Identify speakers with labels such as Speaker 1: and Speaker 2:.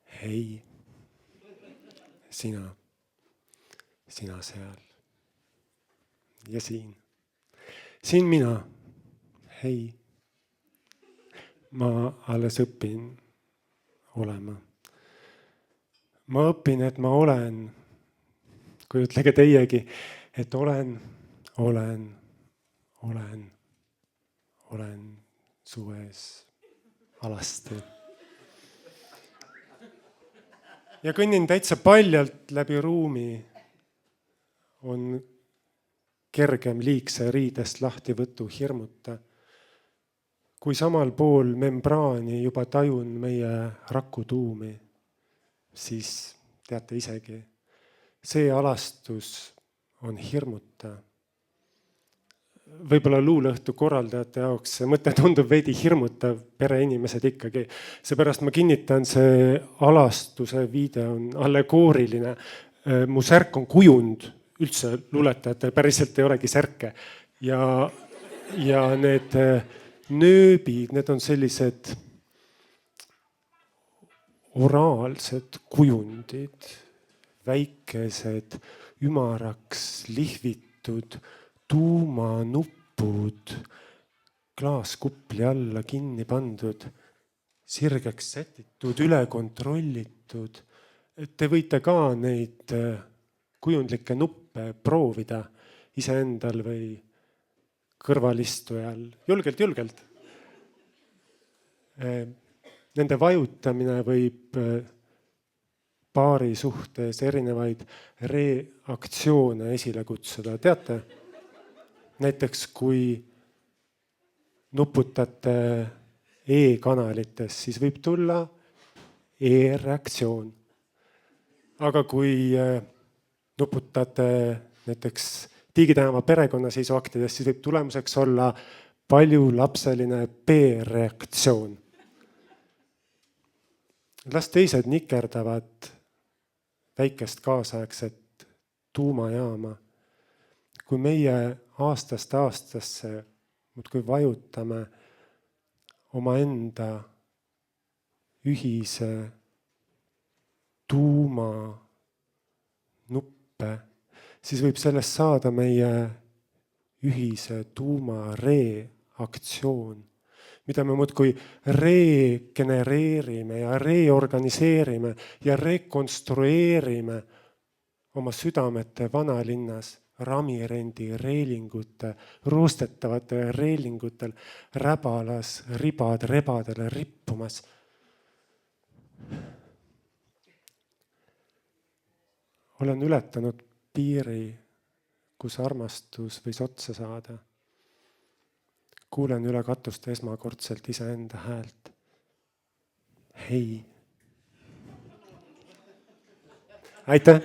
Speaker 1: hei, sina seal ja siin mina, hei, ma alles õpin olema. Ma õpin, et ma olen, kujutlege teiegi, et olen suves alasti. Ja kõnnin täitsa paljalt läbi ruumi. On kergem liigse riidest lahtivõtu hirmuta. Kui samal pool membraani juba tajun meie rakutuumi, siis teate isegi, see alastus on hirmuta. Võib-olla luulõhtu korraldajate jaoks see mõte tundub veidi hirmutav, pereinimesed ikkagi. Seepärast ma kinnitan, see alastuse viide on allegooriline. Mu särk on kujund, üldse luuletajatel päriselt ei olegi särke. Ja need nööbid, need on sellised oraalsed kujundid, väikesed, ümaraks lihvitud tuumanuppud, klaaskupli alla kinni pandud, sirgeks sätitud, üle kontrollitud. Te võite ka neid kujundlikke nuppe proovida iseendal või kõrvalistujal. Julgelt. Nende vajutamine võib paari suhtes erinevaid reaktsioone esile kutsuda. Teate? Näiteks kui nuputate e-kanalites, siis võib tulla e-reaktsioon. Aga kui nuputate näiteks Digitänava perekonnaseisuaktides, siis võib tulemuseks olla paljulapseline B-reaktsioon. Las teised nikerdavad väikest kaasaegset tuumajaama. Kui meie aastast aastasse muudkui vajutame omaenda ühise tuumanuppe, siis võib sellest saada meie ühise tuumareaktsioon, mida me muudkui regenereerime ja reorganiseerime ja rekonstrueerime oma südamete vanalinnas. Ramirendi reelingute, roostetavate reelingutel, räbalas, ribad rebadele rippumas. Olen ületanud piiri, kus armastus võis otsa saada. Kuulen üle katuste esmakordselt iseenda häält. Hei. Aitäh!